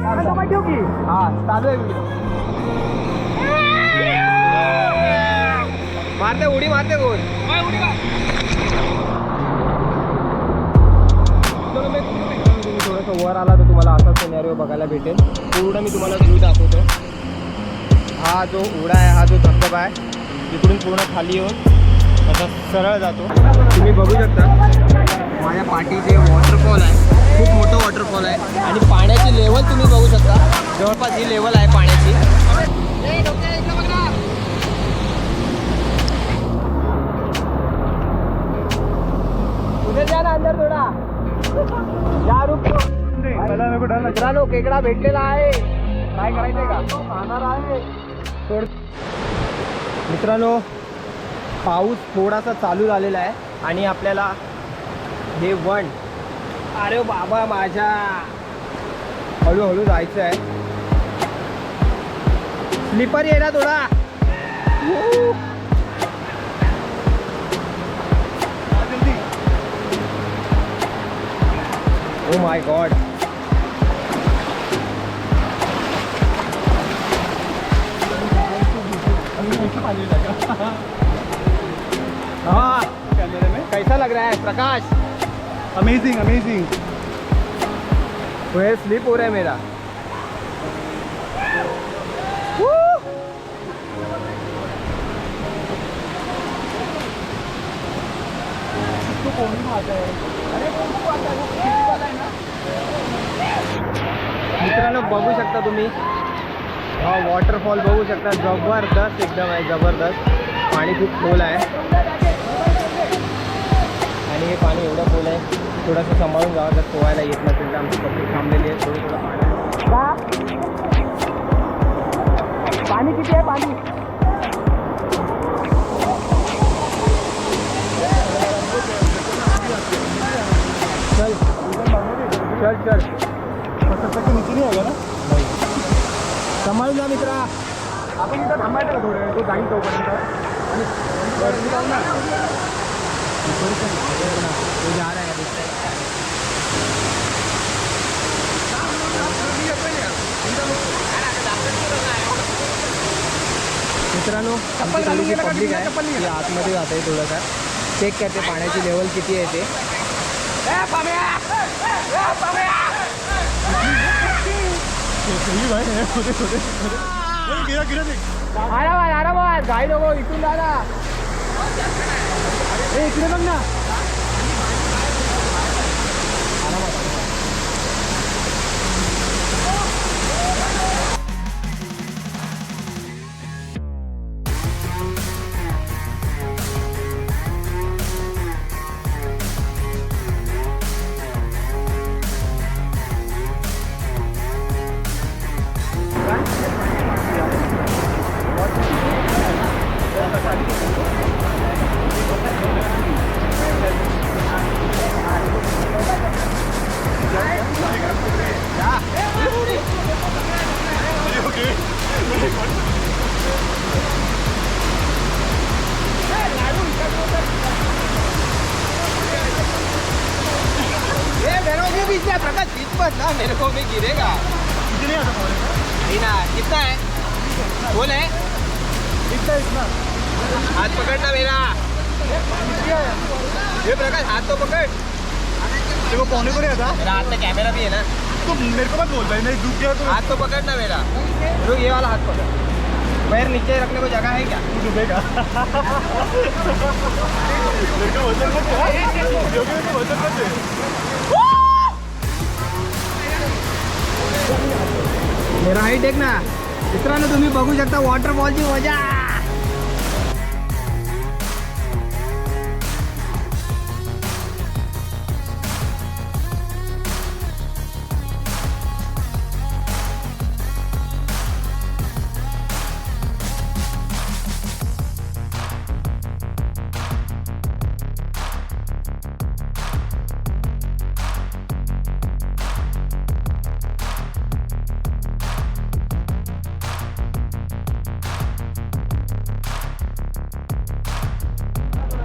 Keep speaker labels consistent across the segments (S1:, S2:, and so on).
S1: ठेव की.
S2: हा चालू आहे व्हिडिओ. मारते उडी मारते गोल. तुम्ही थोडंसं वर आला तर तुम्हाला असा सिनेरिओ बघायला भेटेल. पूर्ण मी तुम्हाला व्ह्यू दाखवतो. हा जो उडा आहे, हा जो धबधबा आहे, इकडून पूर्ण खाली येऊन असा सरळ जातो. तुम्ही बघू शकता माझ्या पाठीचे वॉटरफॉल आहे. खूप मोठं वॉटरफॉल आहे आणि पाण्याची लेवल तुम्ही बघू शकता. जवळपास ही लेवल आहे पाण्याची. उधर जा ना अंदर थोडा. या रुक. मित्रांनो खेकडा भेटलेला आहे. काय करायचंय का? खाणार आहे. मित्रांनो पाऊस थोडासा चालू झालेला आहे आणि आपल्याला हे वन, अरे बाबा माझ्या, हळूहळू जायचं आहे. स्लीपर ये ना थोडा. Oh my God. हाँ कैमरे में कैसा लग रहा है प्रकाश?
S1: Amazing amazing.
S2: पैर स्लिप हो रहा है मेरा. मित्रांनो बघू शकता तुम्ही, हा वॉटरफॉल बघू शकता. जबरदस्त एकदम आहे, जबरदस्त. पाणी खूप खोल आहे आणि हे पाणी एवढं खोल आहे, थोडंसं सांभाळून जावं. जर पोहायला येत नसेल तर आमची पब्लिक थांबलेली आहे. थोडं थोडं पाणी किती आहे? पाणी चल चल चल.
S1: नीचे नाही होगा ना.
S2: सांभाळून जा मित्रा.
S1: आपण इथं थांबायचं का थोडं? तो जाईल तोपर्यंत. आणि जाऊ ना.
S2: तो जा रहा है. मित्रांनो आमची थोडीशी पब्लिक आहे, ती आतमध्ये जात आहे. थोडंसं चेक करते पाण्याची लेवल किती आहे ते. आरामात घाई नको. इथून जा ना. इकडे बघ ना. प्रकाश बीच पर ना, मेरे को भी गिरेगा. नहीं ना. कितना है? बोल है
S1: इतना.
S2: हाथ पकड़ना मेरा. ये प्रकाश हाथ तो पकड़.
S1: देखो पौने को नहीं आता.
S2: मेरा हाथ में कैमरा भी है ना.
S1: तो मेरे को मत बोल भाई, नहीं डूब गया तो.
S2: हाथ तो पकड़ना मेरा. रुक, ये वाला हाथ पकड़. पैर नीचे रखने को जगह है क्या?
S1: डूबेगा. मेरे को वजन मत दे. वजन मत दे.
S2: मेरा हाईट एक ना. मित्रांनो तुम्ही बघू शकता वॉटरफॉलची मजा.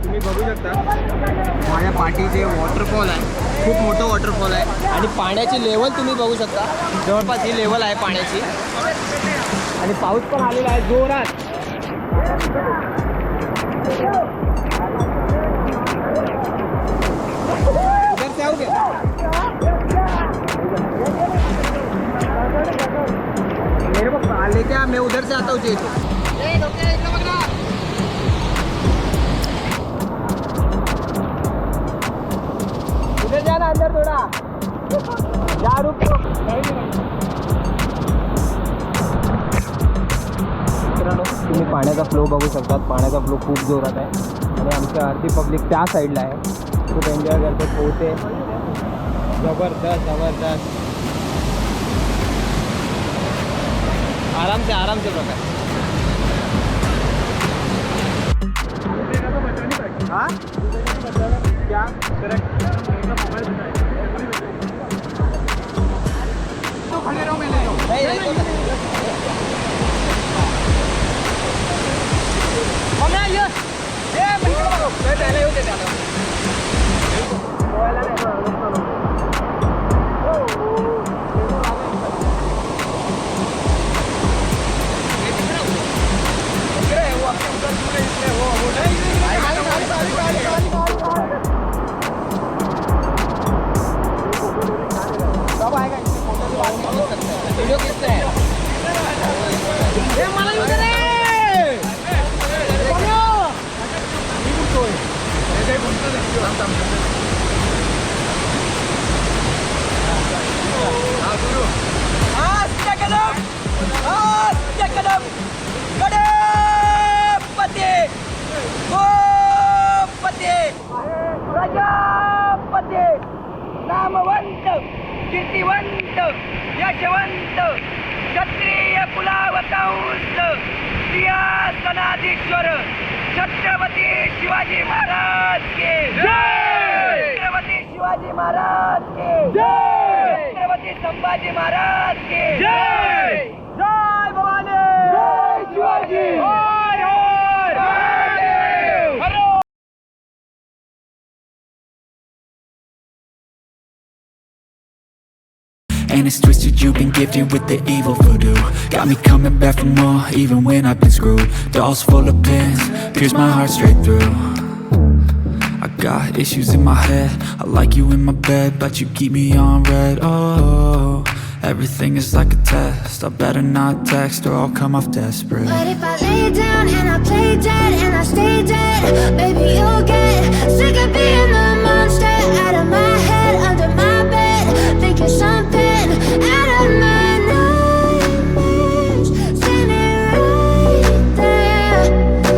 S2: तुम्ही बघू शकता माझ्या पाठीचे वॉटरफॉल आहे. खूप मोठं वॉटरफॉल आहे आणि पाण्याची लेवल तुम्ही बघू शकता. जवळपास ही लेवल आहे पाण्याची आणि पाऊस पण आलेला आहे जोरात. उधर से आओगे? मेरे को लेके आ, मैं उधर से आता हूँ जी. उधर जाना अंदर थोड़ा. जा रुक. मित्रांनो तुम्ही पाण्याचा फ्लो बघू शकतात. पाण्याचा फ्लो खूप जोरात आहे आणि आमची अर्धी पब्लिक त्या साईडला आहे. खूप एन्जॉय करते. पोहते. जबरदस्त जबरदस्त. आराम से प्रकार. हाँ क्या तो खड़े रहो. मैं ले लो. नहीं मैं पहले ही देता हूँ. कब आएगा इसमें फोटो वीडियो किससे है? नामवंत कीर्तिवंत यशवंत क्षत्रिय कुलावतंस सिंहासनाधीश्वर छत्रपती शिवाजी महाराज के जय. छत्रपती शिवाजी महाराज के जय. छत्रपती संभाजी महाराज के जय. जय भवानी. जय Shivaji.
S3: And it's twisted, you've been gifted with the evil voodoo. Got me coming back for more, even when I've been screwed. Dolls full of pins, pierce my heart straight through. I got issues in my head, I like you in my bed, but you keep me on red. Oh, everything is like a test, I better not text or I'll come off desperate.
S4: But if I lay down and I play dead and I stay dead, baby you'll get sick of being the monster out of my head, under my bed, thinking something out of my nightmares, standing right there.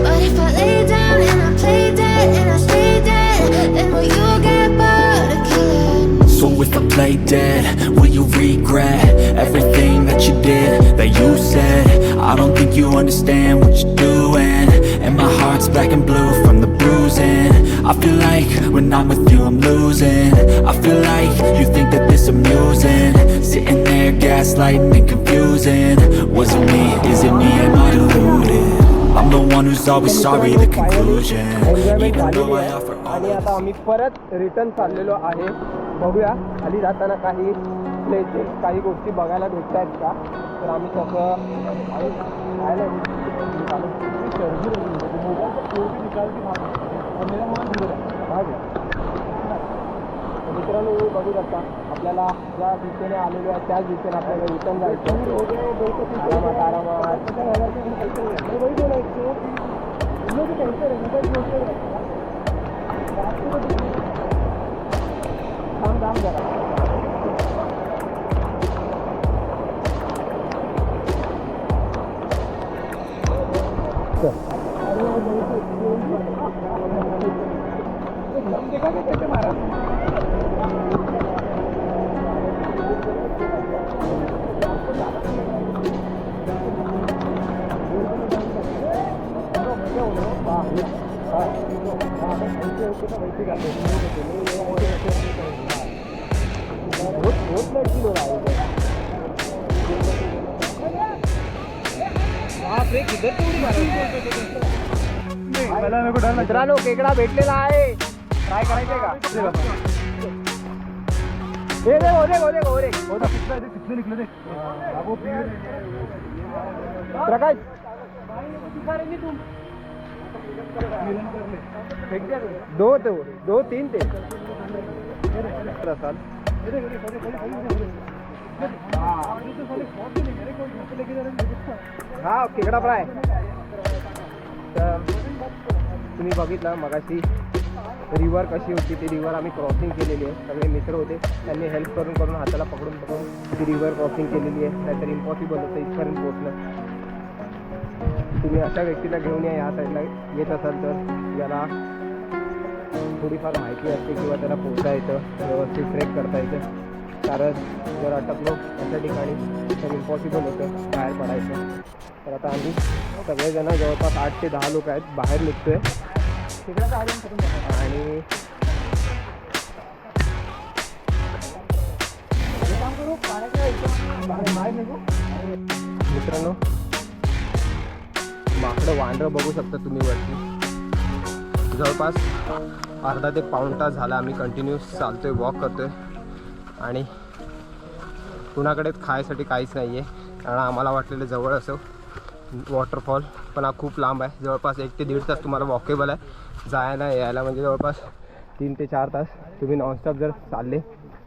S4: But if I lay down and I play dead and I stay dead, then will you get bored of killing?
S3: So if I play dead, will you regret everything that you did, that you said? I don't think you understand what you're doing, and my heart's black and blue from the bruising. I feel like when I'm with you I'm losing. I feel like you think that this amusing, sitting there gaslighting and confusing. Was it me? Is it me? Am I deluded? I'm the one who's always sorry, the conclusion. Even though I offer all
S2: आणि आता आम्ही परत return चाललेलो आहे. बघूया खाली जाताना काही प्लेसेस काही गोष्टी बघायला भेटत आहेत का. तर आम्ही तसं मित्रांनो बघू शकता आपल्याला ज्या दिशेने आलेलो आहे त्याच दिशेने आपल्याला रिटर्न जायचं. आरामात आरामात थांब थांब जरा. मित्रांनो खेकडा भेटलेला आहे. ट्राय करायचंय का. हे दे ओरे ओरे ओरे
S1: कितने निकले थे वो
S2: प्रकाश दो तीन थे साल हा खेकडा फ्राय. तर तुम्ही बघितलं मगाशी रिव्हर कशी होती. ती रिव्हर आम्ही क्रॉसिंग केलेली आहे. सगळे मित्र होते, त्यांनी हेल्प करून हाताला पकडून ती रिव्हर क्रॉसिंग केलेली आहे. नाहीतर इम्पॉसिबल होतं इथपर्यंत पोहोचणं. तुम्ही अशा व्यक्तीला घेऊन या साईडला येत असाल तर याला थोडीफार माहिती असते किंवा त्याला पोहता येतं, व्यवस्थित ट्रेक करता येतं. कारण जर अटकलो अशा ठिकाणी तर इम्पॉसिबल होतं बाहेर पडायचं. तर आता आम्ही सगळेजण जवळपास 8 ते 10 लोक आहेत, बाहेर निघतो आहे. आणि मित्रांनो माकडं वांढरं बघू शकता तुम्ही वरती. जवळपास अर्धा ते पाऊण तास झाला आम्ही कंटिन्यूस चालतोय, वॉक करतोय. आणि कुणाकडे खायसाठी काहीच नाही आहे, कारण आम्हाला वाटलेलं जवळ असं वॉटरफॉल, पण हा खूप लांब आहे. जवळपास 1 ते 1.5 तास तुम्हाला वॉकेबल आहे जायला यायला. म्हणजे जवळपास 3 ते 4 तास तुम्ही नॉनस्टॉप जर चालले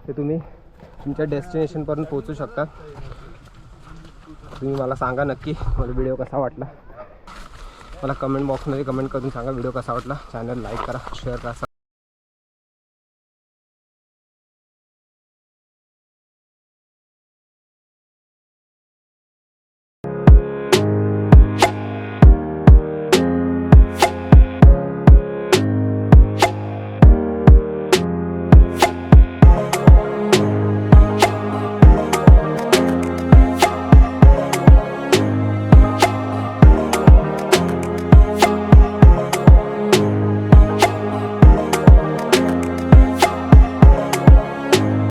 S2: तर तुम्ही तुमच्या डेस्टिनेशनपर्यंत पोहोचू शकता. तुम्ही मला सांगा नक्की मला व्हिडिओ कसा वाटला. मला कमेंट बॉक्समध्ये कमेंट करून सांगा व्हिडिओ कसा वाटला. चॅनल लाईक करा, शेअर करा.